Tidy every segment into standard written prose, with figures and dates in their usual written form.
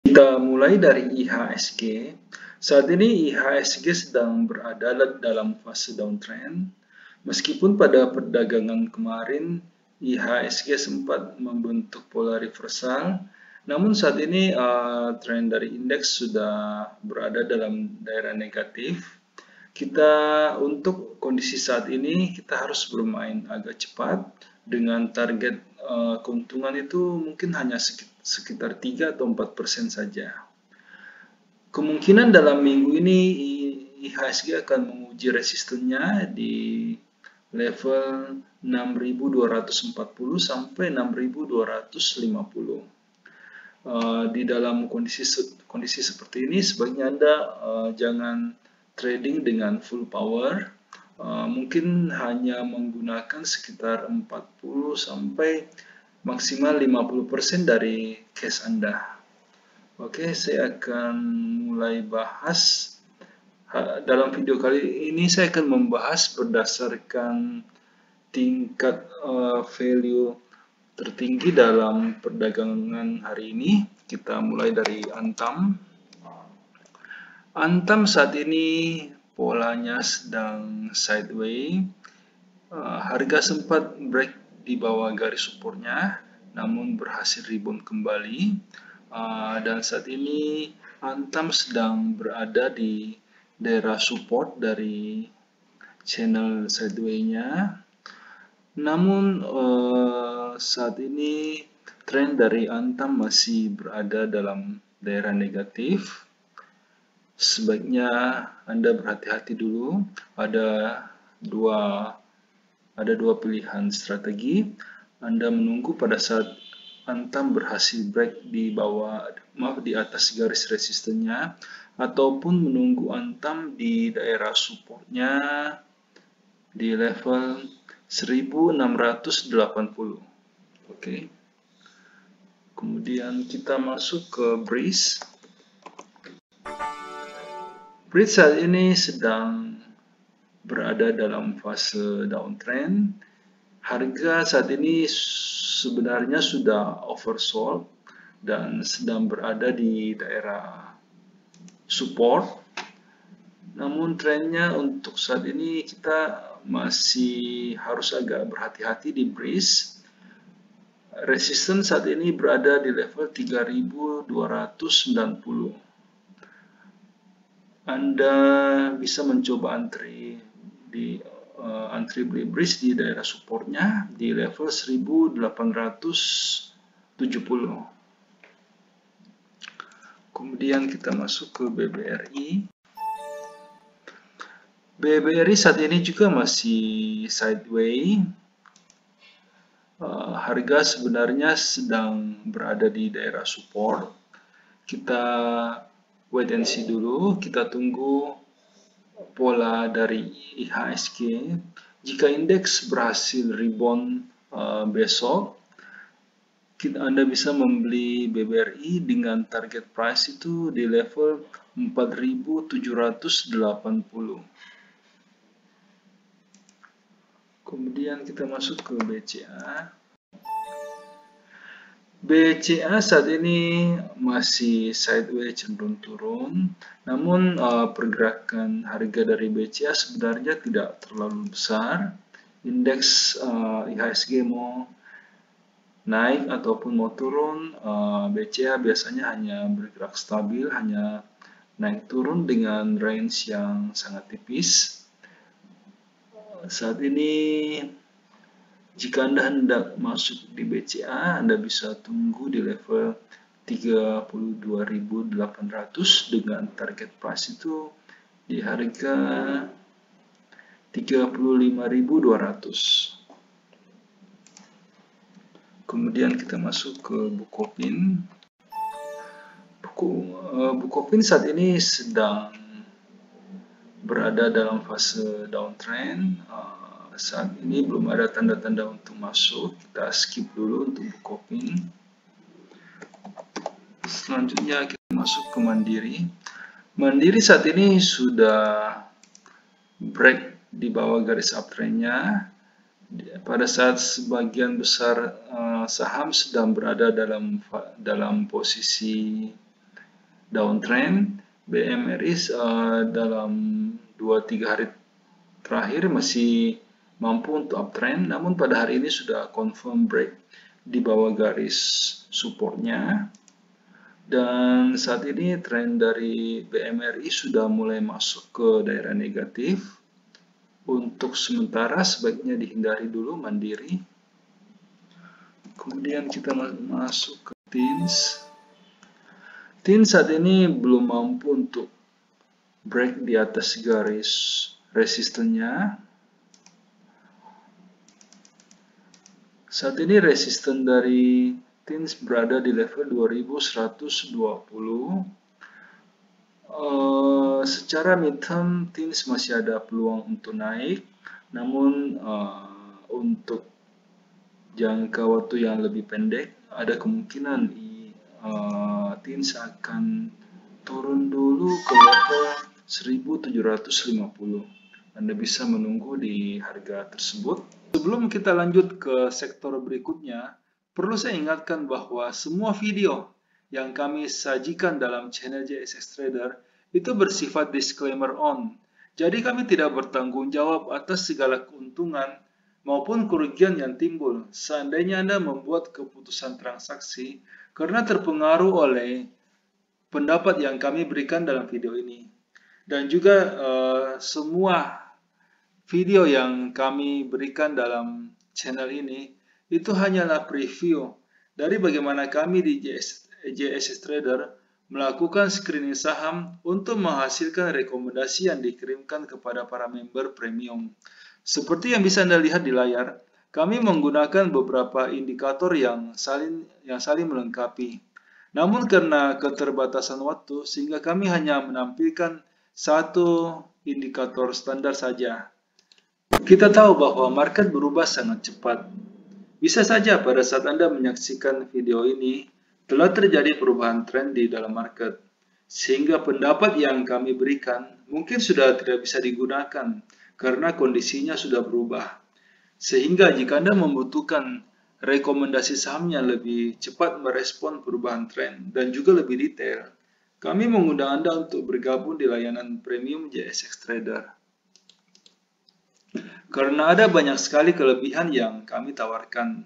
Kita mulai dari IHSG. Saat ini IHSG sedang berada dalam fase downtrend. Meskipun pada perdagangan kemarin IHSG sempat membentuk pola reversal, namun saat ini tren dari indeks sudah berada dalam daerah negatif. Untuk kondisi saat ini kita harus bermain agak cepat dengan target keuntungan itu mungkin hanya sekitar 3 atau 4% saja. Kemungkinan dalam minggu ini IHSG akan menguji resistennya di level 6.240 sampai 6.250. Di dalam kondisi seperti ini sebaiknya Anda jangan trading dengan full power. Mungkin hanya menggunakan sekitar 40 sampai maksimal 50% dari cash Anda. Oke, saya akan mulai bahas. Dalam video kali ini saya akan membahas berdasarkan tingkat value tertinggi dalam perdagangan hari ini. Kita mulai dari Antam. Antam saat ini polanya sedang sideways. Harga sempat break di bawah garis supportnya, namun berhasil rebound kembali. Dan saat ini Antam sedang berada di daerah support dari channel sideways-nya. Namun saat ini tren dari Antam masih berada dalam daerah negatif. Sebaiknya Anda berhati-hati dulu. Ada dua pilihan strategi. Anda menunggu pada saat Antam berhasil break di atas garis resistennya, ataupun menunggu Antam di daerah supportnya di level 1680. Oke. Kemudian kita masuk ke Breeze. Breeze saat ini sedang berada dalam fase downtrend. Harga saat ini sebenarnya sudah oversold dan sedang berada di daerah support. Namun trennya untuk saat ini kita masih harus agak berhati-hati di Breeze. Resisten saat ini berada di level 3290. Anda bisa mencoba antri beli Breeze di daerah supportnya di level 1870. Kemudian kita masuk ke BBRI. BBRI saat ini juga masih sideways. Harga sebenarnya sedang berada di daerah support. Kita wait and see dulu, kita tunggu pola dari IHSG. Jika indeks berhasil rebound besok, Anda bisa membeli BBRI dengan target price itu di level 4780. Kemudian kita masuk ke BCA. BCA saat ini masih sideways cenderung turun, namun pergerakan harga dari BCA sebenarnya tidak terlalu besar. Indeks IHSG mau naik ataupun mau turun, BCA biasanya hanya bergerak stabil, hanya naik turun dengan range yang sangat tipis. Saat ini jika Anda hendak masuk di BCA, Anda bisa tunggu di level 32.800 dengan target price itu di harga 35.200. Kemudian kita masuk ke Bukopin. Bukopin saat ini sedang berada dalam fase downtrend. Saat ini belum ada tanda-tanda untuk masuk. Kita skip dulu untuk Bukopin. Selanjutnya kita masuk ke Mandiri. Mandiri saat ini sudah break di bawah garis uptrendnya. Pada saat sebagian besar saham sedang berada dalam posisi downtrend. BMRI dalam 2-3 hari terakhir masih mampu untuk uptrend, namun pada hari ini sudah confirm break di bawah garis supportnya. Dan saat ini tren dari BMRI sudah mulai masuk ke daerah negatif. Untuk sementara sebaiknya dihindari dulu mandiri. Kemudian kita masuk ke TINS. TINS saat ini belum mampu untuk break di atas garis resistennya. Saat ini resisten dari TINS berada di level 2120. Secara midterm, TINS masih ada peluang untuk naik, namun untuk jangka waktu yang lebih pendek, ada kemungkinan TINS akan turun dulu ke level 1750. Anda bisa menunggu di harga tersebut. Sebelum kita lanjut ke sektor berikutnya, perlu saya ingatkan bahwa semua video yang kami sajikan dalam channel JSX Trader itu bersifat disclaimer on. Jadi kami tidak bertanggung jawab atas segala keuntungan maupun kerugian yang timbul seandainya Anda membuat keputusan transaksi karena terpengaruh oleh pendapat yang kami berikan dalam video ini. Dan juga semua video yang kami berikan dalam channel ini itu hanyalah preview dari bagaimana kami di JSX Trader melakukan screening saham untuk menghasilkan rekomendasi yang dikirimkan kepada para member premium. Seperti yang bisa Anda lihat di layar, kami menggunakan beberapa indikator yang saling melengkapi. Namun karena keterbatasan waktu, sehingga kami hanya menampilkan satu indikator standar saja. Kita tahu bahwa market berubah sangat cepat. Bisa saja pada saat Anda menyaksikan video ini, telah terjadi perubahan tren di dalam market, sehingga pendapat yang kami berikan mungkin sudah tidak bisa digunakan karena kondisinya sudah berubah. Sehingga jika Anda membutuhkan rekomendasi saham yang lebih cepat merespon perubahan tren dan juga lebih detail, kami mengundang Anda untuk bergabung di layanan premium JSX Trader. Karena ada banyak sekali kelebihan yang kami tawarkan.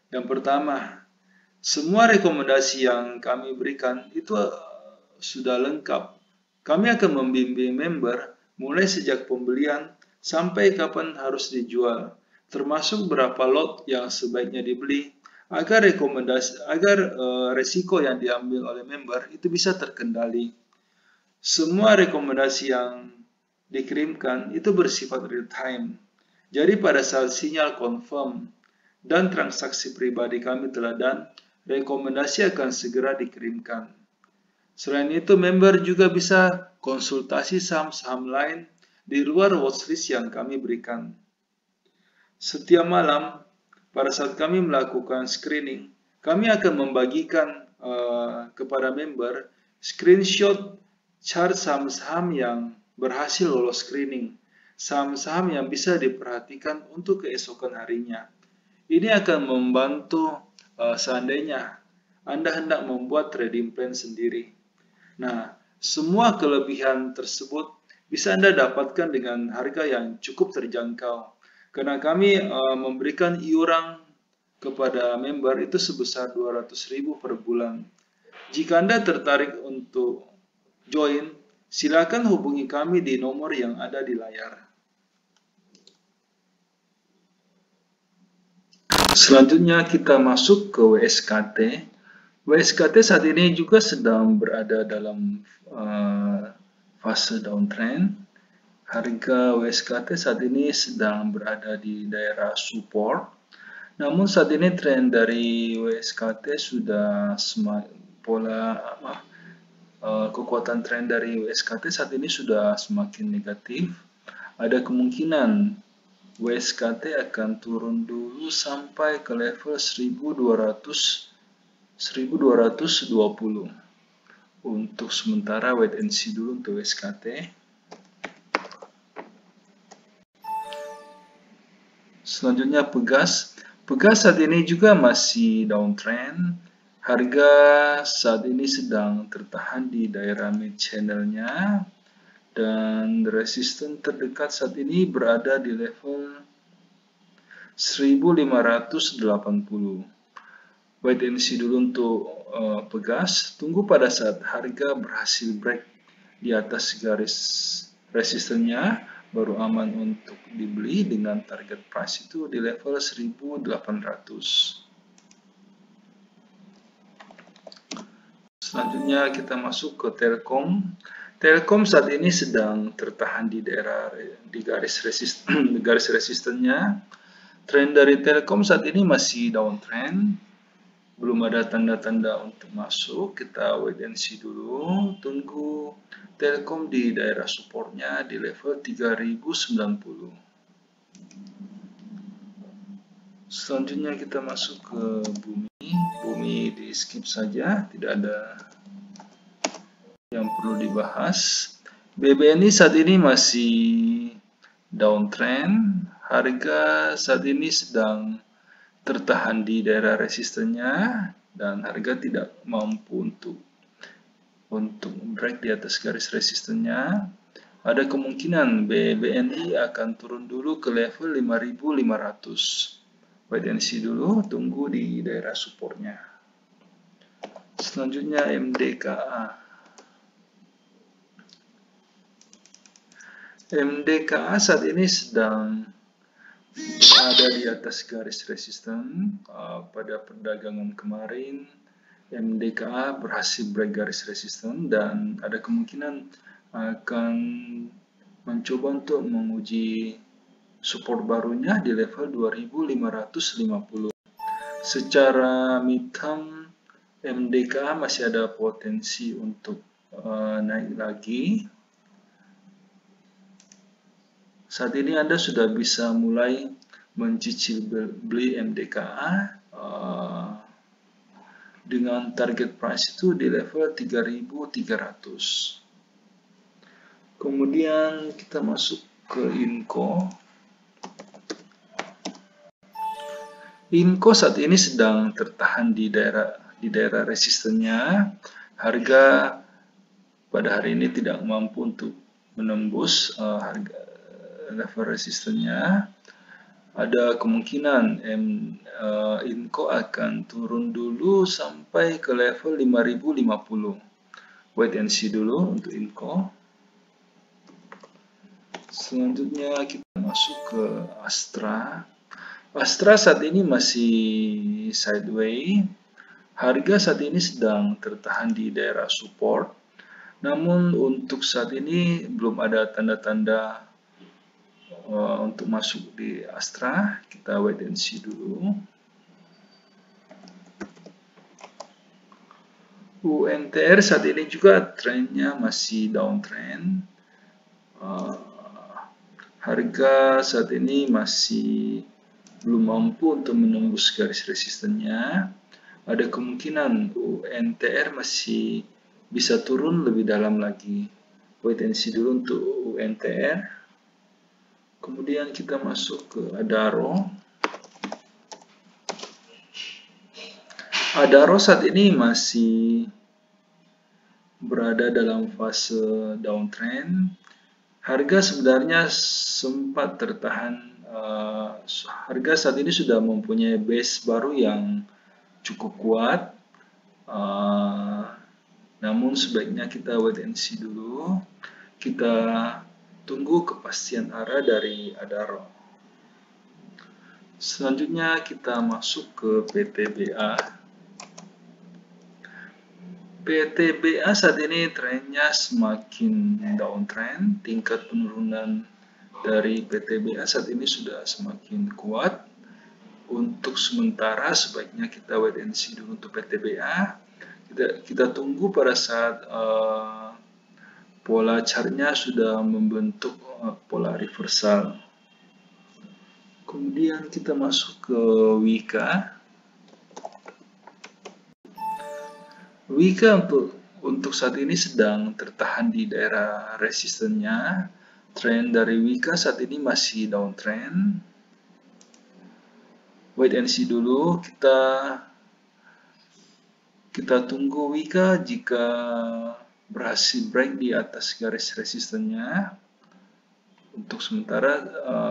Yang pertama, semua rekomendasi yang kami berikan itu sudah lengkap. Kami akan membimbing member mulai sejak pembelian sampai kapan harus dijual, termasuk berapa lot yang sebaiknya dibeli agar resiko yang diambil oleh member itu bisa terkendali. Semua rekomendasi yang dikirimkan itu bersifat real time. Jadi pada saat sinyal confirm dan transaksi pribadi kami telah done, rekomendasi akan segera dikirimkan. Selain itu, member juga bisa konsultasi saham-saham lain di luar watchlist yang kami berikan. Setiap malam, pada saat kami melakukan screening, kami akan membagikan kepada member screenshot chart saham-saham yang berhasil lolos screening, saham-saham yang bisa diperhatikan untuk keesokan harinya. Ini akan membantu seandainya Anda hendak membuat trading plan sendiri. Nah, semua kelebihan tersebut bisa Anda dapatkan dengan harga yang cukup terjangkau. Karena kami memberikan iuran kepada member itu sebesar 200.000 per bulan. Jika Anda tertarik untuk join, silakan hubungi kami di nomor yang ada di layar. Selanjutnya kita masuk ke WSKT. WSKT saat ini juga sedang berada dalam fase downtrend. Harga WSKT saat ini sedang berada di daerah support. Namun saat ini tren dari WSKT sudah kekuatan tren dari WSKT saat ini sudah semakin negatif. Ada kemungkinan WSKT akan turun dulu sampai ke level 1220. Untuk sementara wait and see dulu untuk WSKT. Selanjutnya Pegas. Pegas saat ini juga masih downtrend. Harga saat ini sedang tertahan di daerah mid channel-nya dan resisten terdekat saat ini berada di level 1580. Wait and see dulu untuk pegas. Tunggu pada saat harga berhasil break di atas garis resistennya, baru aman untuk dibeli dengan target price itu di level 1800. Selanjutnya kita masuk ke Telkom. Telkom saat ini sedang tertahan di garis resistennya. Tren dari Telkom saat ini masih downtrend. Belum ada tanda-tanda untuk masuk. Kita wait and see dulu. Tunggu Telkom di daerah supportnya di level 3090. Selanjutnya kita masuk ke Bumi. Bumi di skip saja, tidak ada yang perlu dibahas. BBNI saat ini masih downtrend. Harga saat ini sedang tertahan di daerah resistennya dan harga tidak mampu untuk break di atas garis resistennya. Ada kemungkinan BBNI akan turun dulu ke level 5500. Wait and see dulu, tunggu di daerah supportnya. Selanjutnya MDKA. MDKA saat ini sedang ada di atas garis resisten. Pada perdagangan kemarin, MDKA berhasil break garis resisten dan ada kemungkinan akan mencoba untuk menguji support barunya di level 2550. Secara midterm, MDKA masih ada potensi untuk naik lagi. Saat ini Anda sudah bisa mulai mencicil beli MDKA dengan target price itu di level 3300. Kemudian kita masuk ke Inco. Inco saat ini sedang tertahan di daerah resistennya. Harga pada hari ini tidak mampu untuk menembus harga level resistennya. Ada kemungkinan Inco akan turun dulu sampai ke level 5050. Wait and see dulu untuk Inco. Selanjutnya kita masuk ke Astra. Astra saat ini masih sideways. Harga saat ini sedang tertahan di daerah support. Namun untuk saat ini belum ada tanda-tanda untuk masuk di Astra. Kita wait and see dulu. UNTR saat ini juga trennya masih downtrend. Harga saat ini masih belum mampu untuk menembus garis resistennya. Ada kemungkinan UNTR masih bisa turun lebih dalam lagi. Wait and see dulu untuk UNTR. Kemudian kita masuk ke Adaro. Adaro saat ini masih berada dalam fase downtrend. Harga sebenarnya sempat tertahan. Harga saat ini sudah mempunyai base baru yang cukup kuat. Namun sebaiknya kita wait and see dulu. Kita tunggu kepastian arah dari Adaro. Selanjutnya kita masuk ke PTBA. PTBA saat ini trennya semakin downtrend. Tingkat penurunan dari PTBA saat ini sudah semakin kuat. Untuk sementara sebaiknya kita wait and see dulu untuk PTBA. Kita tunggu pada saat pola chartnya sudah membentuk pola reversal. Kemudian kita masuk ke Wika. Wika untuk saat ini sedang tertahan di daerah resistennya. Tren dari Wika saat ini masih downtrend. Wait and see dulu. Kita Kita tunggu Wika jika berhasil break di atas garis resistennya. Untuk sementara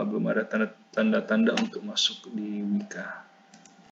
belum ada tanda-tanda untuk masuk di Wika.